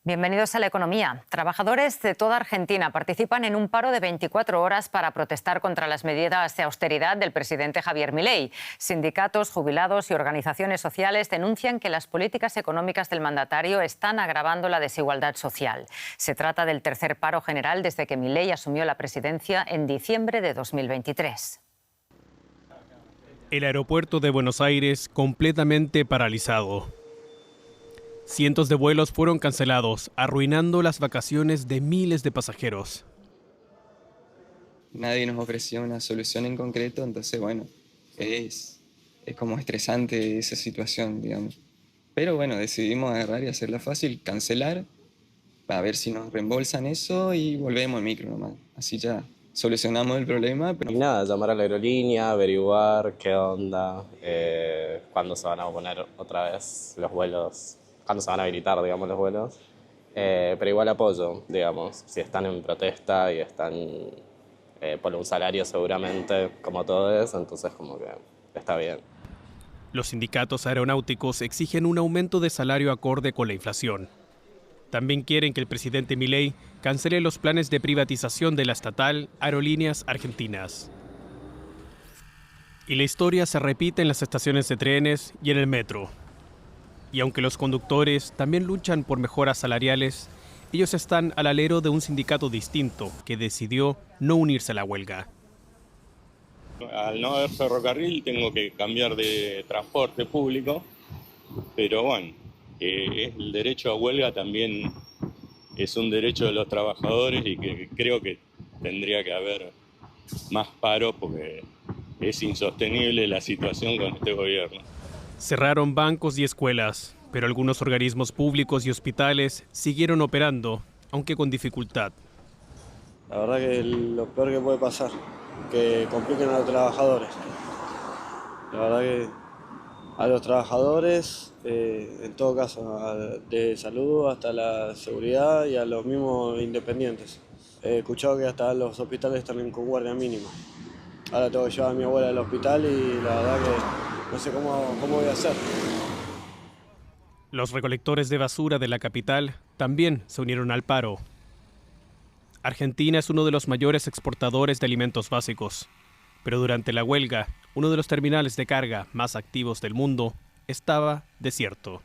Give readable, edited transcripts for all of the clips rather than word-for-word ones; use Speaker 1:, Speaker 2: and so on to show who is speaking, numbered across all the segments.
Speaker 1: Bienvenidos a La Economía. Trabajadores de toda Argentina participan en un paro de 24 horas para protestar contra las medidas de austeridad del presidente Javier Milei. Sindicatos, jubilados y organizaciones sociales denuncian que las políticas económicas del mandatario están agravando la desigualdad social. Se trata del tercer paro general desde que Milei asumió la presidencia en diciembre de 2023.
Speaker 2: El aeropuerto de Buenos Aires completamente paralizado. Cientos de vuelos fueron cancelados, arruinando las vacaciones de miles de pasajeros.
Speaker 3: Nadie nos ofreció una solución en concreto, entonces bueno, es como estresante esa situación, digamos. Pero bueno, decidimos agarrar y hacerla fácil, cancelar, a ver si nos reembolsan eso y volvemos al micro nomás. Así ya solucionamos el problema. Pero...
Speaker 4: Y nada, llamar a la aerolínea, averiguar qué onda, cuándo se van a poner otra vez los vuelos, cuándo se van a habilitar, digamos, los vuelos. Pero igual apoyo, digamos, si están en protesta y están por un salario seguramente, como todos, entonces como que está bien.
Speaker 2: Los sindicatos aeronáuticos exigen un aumento de salario acorde con la inflación. También quieren que el presidente Milei cancele los planes de privatización de la estatal Aerolíneas Argentinas. Y la historia se repite en las estaciones de trenes y en el metro. Y aunque los conductores también luchan por mejoras salariales, ellos están al alero de un sindicato distinto que decidió no unirse a la huelga.
Speaker 5: Al no haber ferrocarril tengo que cambiar de transporte público, pero bueno, el derecho a huelga también es un derecho de los trabajadores y que creo que tendría que haber más paro porque es insostenible la situación con este gobierno.
Speaker 2: Cerraron bancos y escuelas, pero algunos organismos públicos y hospitales siguieron operando, aunque con dificultad.
Speaker 6: La verdad que lo peor que puede pasar, que compliquen a los trabajadores. La verdad que a los trabajadores, en todo caso, de salud hasta la seguridad y a los mismos independientes. He escuchado que hasta los hospitales están con guardia mínima. Ahora tengo que llevar a mi abuela al hospital y la verdad que no sé cómo voy a hacer.
Speaker 2: Los recolectores de basura de la capital también se unieron al paro. Argentina es uno de los mayores exportadores de alimentos básicos, pero durante la huelga, uno de los terminales de carga más activos del mundo estaba desierto.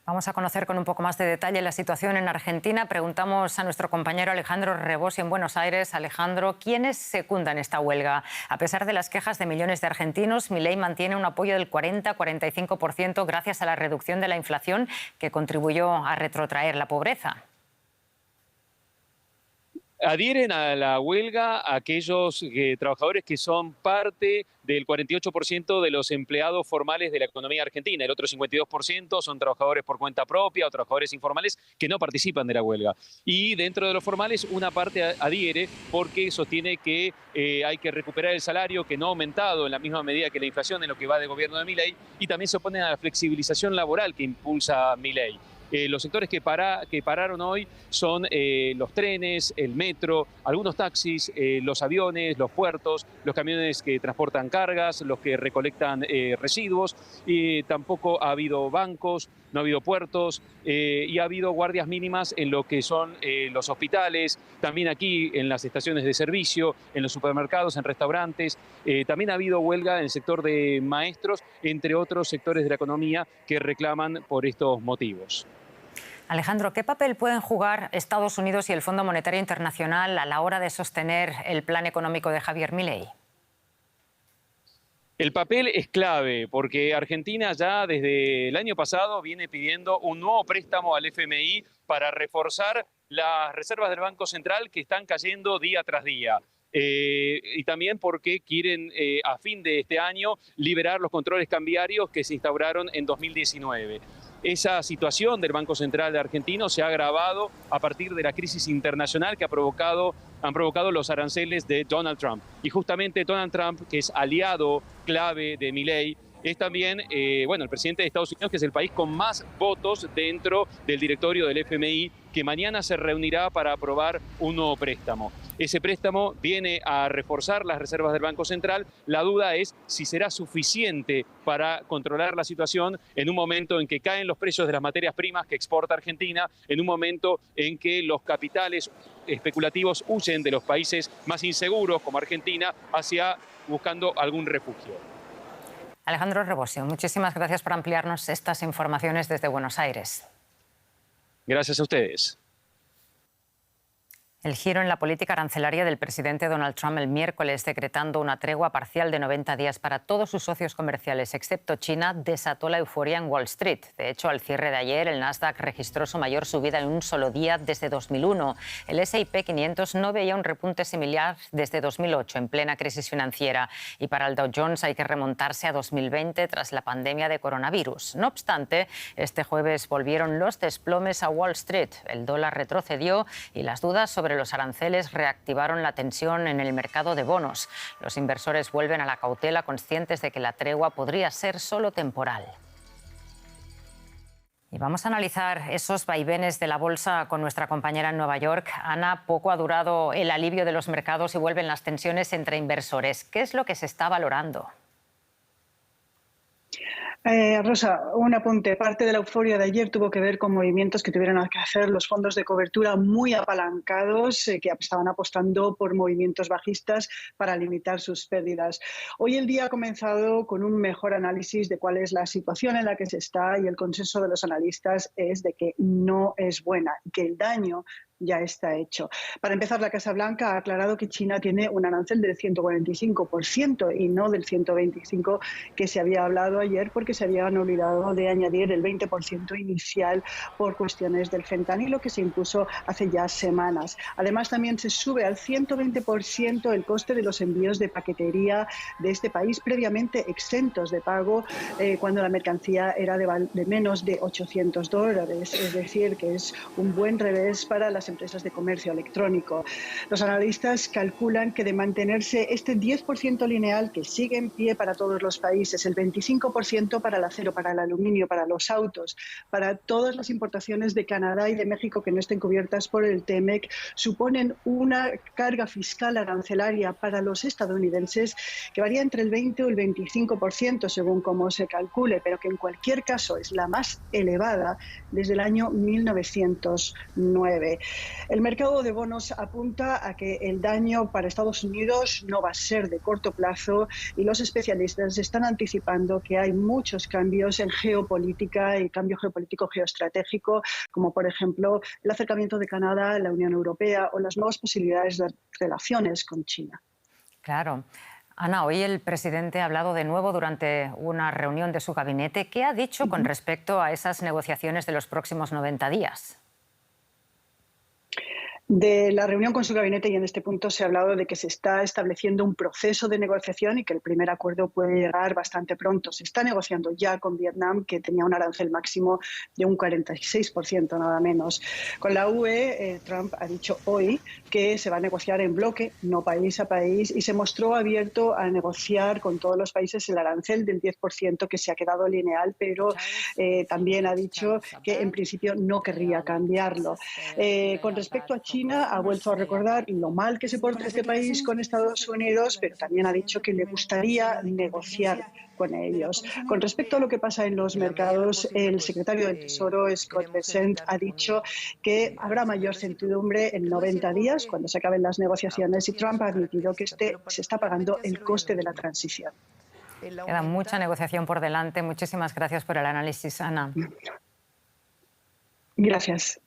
Speaker 1: Vamos a conocer con un poco más de detalle la situación en Argentina. Preguntamos a nuestro compañero Alejandro Rebossi en Buenos Aires. Alejandro, ¿quiénes secundan esta huelga? A pesar de las quejas de millones de argentinos, Milei mantiene un apoyo del 40-45% gracias a la reducción de la inflación que contribuyó a retrotraer la pobreza.
Speaker 7: Adhieren a la huelga aquellos trabajadores que son parte del 48% de los empleados formales de la economía argentina. El otro 52% son trabajadores por cuenta propia o trabajadores informales que no participan de la huelga. Y dentro de los formales, una parte adhiere porque sostiene que hay que recuperar el salario que no ha aumentado en la misma medida que la inflación en lo que va del gobierno de Milei, y también se oponen a la flexibilización laboral que impulsa Milei. Los sectores que pararon hoy son los trenes, el metro, algunos taxis, los aviones, los puertos, los camiones que transportan cargas, los que recolectan residuos. Tampoco ha habido bancos, no ha habido puertos y ha habido guardias mínimas en lo que son los hospitales, también aquí en las estaciones de servicio, en los supermercados, en restaurantes. También ha habido huelga en el sector de maestros, entre otros sectores de la economía que reclaman por estos motivos.
Speaker 1: Alejandro, ¿qué papel pueden jugar Estados Unidos y el Fondo Monetario Internacional a la hora de sostener el plan económico de Javier Milei?
Speaker 7: El papel es clave porque Argentina ya desde el año pasado viene pidiendo un nuevo préstamo al FMI para reforzar las reservas del Banco Central que están cayendo día tras día. Y también porque quieren, a fin de este año, liberar los controles cambiarios que se instauraron en 2019. Esa situación del Banco Central argentino se ha agravado a partir de la crisis internacional que han provocado los aranceles de Donald Trump. Y justamente Donald Trump, que es aliado clave de Milei, es también el presidente de Estados Unidos, que es el país con más votos dentro del directorio del FMI, que mañana se reunirá para aprobar un nuevo préstamo. Ese préstamo viene a reforzar las reservas del Banco Central. La duda es si será suficiente para controlar la situación en un momento en que caen los precios de las materias primas que exporta Argentina, en un momento en que los capitales especulativos huyen de los países más inseguros como Argentina hacia buscando algún refugio.
Speaker 1: Alejandro Rebosio, muchísimas gracias por ampliarnos estas informaciones desde Buenos Aires.
Speaker 7: Gracias a ustedes.
Speaker 1: El giro en la política arancelaria del presidente Donald Trump el miércoles, decretando una tregua parcial de 90 días para todos sus socios comerciales, excepto China, desató la euforia en Wall Street. De hecho, al cierre de ayer, el Nasdaq registró su mayor subida en un solo día desde 2001. El S&P 500 no veía un repunte similar desde 2008, en plena crisis financiera. Y para el Dow Jones hay que remontarse a 2020 tras la pandemia de coronavirus. No obstante, este jueves volvieron los desplomes a Wall Street. El dólar retrocedió y las dudas sobre los aranceles reactivaron la tensión en el mercado de bonos. Los inversores vuelven a la cautela, conscientes de que la tregua podría ser solo temporal. Y vamos a analizar esos vaivenes de la bolsa con nuestra compañera en Nueva York. Ana, poco ha durado el alivio de los mercados y vuelven las tensiones entre inversores. ¿Qué es lo que se está valorando?
Speaker 8: Rosa, un apunte. Parte de la euforia de ayer tuvo que ver con movimientos que tuvieron que hacer los fondos de cobertura muy apalancados que estaban apostando por movimientos bajistas para limitar sus pérdidas. Hoy el día ha comenzado con un mejor análisis de cuál es la situación en la que se está, y el consenso de los analistas es de que no es buena y que el daño ya está hecho. Para empezar, la Casa Blanca ha aclarado que China tiene un arancel del 145% y no del 125% que se había hablado ayer, porque se habían olvidado de añadir el 20% inicial por cuestiones del fentanilo que se impuso hace ya semanas. Además, también se sube al 120% el coste de los envíos de paquetería de este país, previamente exentos de pago cuando la mercancía era de menos de $800. Es decir, que es un buen revés para las empresas de comercio electrónico. Los analistas calculan que de mantenerse este 10% lineal, que sigue en pie para todos los países, el 25% para el acero, para el aluminio, para los autos, para todas las importaciones de Canadá y de México que no estén cubiertas por el TEMEC, suponen una carga fiscal arancelaria para los estadounidenses que varía entre el 20 o el 25% según cómo se calcule, pero que en cualquier caso es la más elevada desde el año 1909. El mercado de bonos apunta a que el daño para Estados Unidos no va a ser de corto plazo, y los especialistas están anticipando que hay muchos cambios en geopolítica y cambio geopolítico geoestratégico, como por ejemplo el acercamiento de Canadá a la Unión Europea o las nuevas posibilidades de relaciones con China.
Speaker 1: Claro. Ana, hoy el presidente ha hablado de nuevo durante una reunión de su gabinete. ¿Qué ha dicho con respecto a esas negociaciones de los próximos 90 días?
Speaker 8: De la reunión con su gabinete, y en este punto se ha hablado de que se está estableciendo un proceso de negociación y que el primer acuerdo puede llegar bastante pronto. Se está negociando ya con Vietnam, que tenía un arancel máximo de un 46%, nada menos. Con la UE, Trump ha dicho hoy que se va a negociar en bloque, no país a país, y se mostró abierto a negociar con todos los países el arancel del 10% que se ha quedado lineal, pero también ha dicho que en principio no querría cambiarlo. Con respecto a China, ha vuelto a recordar lo mal que se porta este país con Estados Unidos, pero también ha dicho que le gustaría negociar con ellos. Con respecto a lo que pasa en los mercados, el secretario del Tesoro, Scott Bessent, ha dicho que habrá mayor certidumbre en 90 días, cuando se acaben las negociaciones, y Trump ha admitido que se está pagando el coste de la transición.
Speaker 1: Queda mucha negociación por delante. Muchísimas gracias por el análisis, Ana.
Speaker 8: Gracias.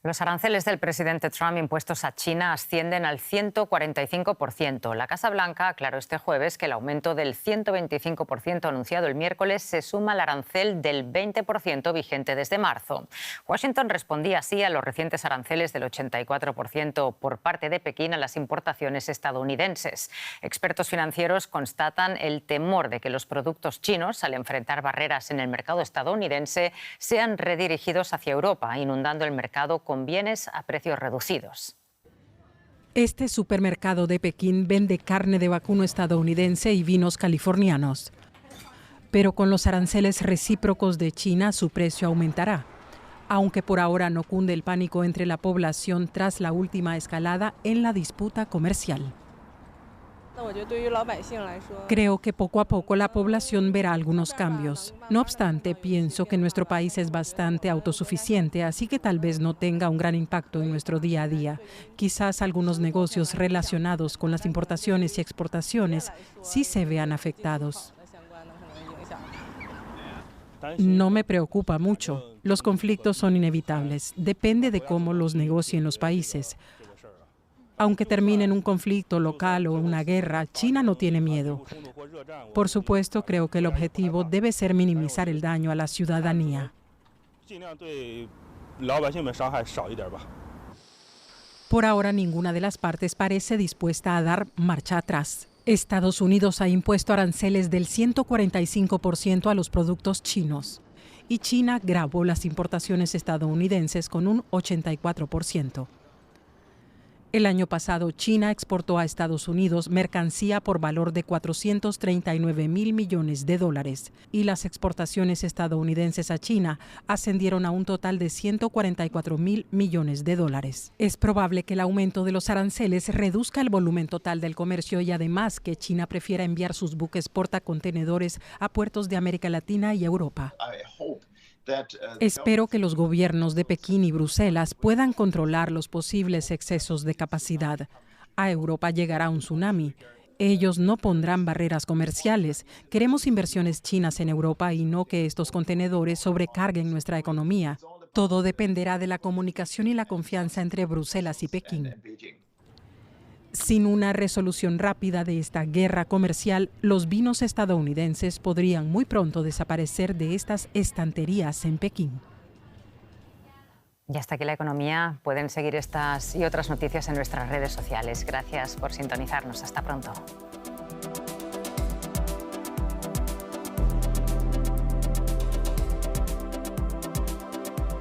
Speaker 1: Los aranceles del presidente Trump impuestos a China ascienden al 145%. La Casa Blanca aclaró este jueves que el aumento del 125% anunciado el miércoles se suma al arancel del 20% vigente desde marzo. Washington respondía así a los recientes aranceles del 84% por parte de Pekín a las importaciones estadounidenses. Expertos financieros constatan el temor de que los productos chinos, al enfrentar barreras en el mercado estadounidense, sean redirigidos hacia Europa, inundando el mercado con bienes a precios reducidos.
Speaker 9: Este supermercado de Pekín vende carne de vacuno estadounidense y vinos californianos. Pero con los aranceles recíprocos de China, su precio aumentará. Aunque por ahora no cunde el pánico entre la población tras la última escalada en la disputa comercial. Creo que poco a poco la población verá algunos cambios. No obstante, pienso que nuestro país es bastante autosuficiente, así que tal vez no tenga un gran impacto en nuestro día a día. Quizás algunos negocios relacionados con las importaciones y exportaciones sí se vean afectados. No me preocupa mucho. Los conflictos son inevitables. Depende de cómo los negocien los países. Aunque termine en un conflicto local o una guerra, China no tiene miedo. Por supuesto, creo que el objetivo debe ser minimizar el daño a la ciudadanía. Por ahora, ninguna de las partes parece dispuesta a dar marcha atrás. Estados Unidos ha impuesto aranceles del 145% a los productos chinos y China gravó las importaciones estadounidenses con un 84%. El año pasado, China exportó a Estados Unidos mercancía por valor de $439.000 millones y las exportaciones estadounidenses a China ascendieron a un total de $144.000 millones. Es probable que el aumento de los aranceles reduzca el volumen total del comercio y además que China prefiera enviar sus buques portacontenedores a puertos de América Latina y Europa. Espero que los gobiernos de Pekín y Bruselas puedan controlar los posibles excesos de capacidad. A Europa llegará un tsunami. Ellos no pondrán barreras comerciales. Queremos inversiones chinas en Europa y no que estos contenedores sobrecarguen nuestra economía. Todo dependerá de la comunicación y la confianza entre Bruselas y Pekín. Sin una resolución rápida de esta guerra comercial, los vinos estadounidenses podrían muy pronto desaparecer de estas estanterías en Pekín.
Speaker 1: Y hasta aquí la economía. Pueden seguir estas y otras noticias en nuestras redes sociales. Gracias por sintonizarnos. Hasta pronto.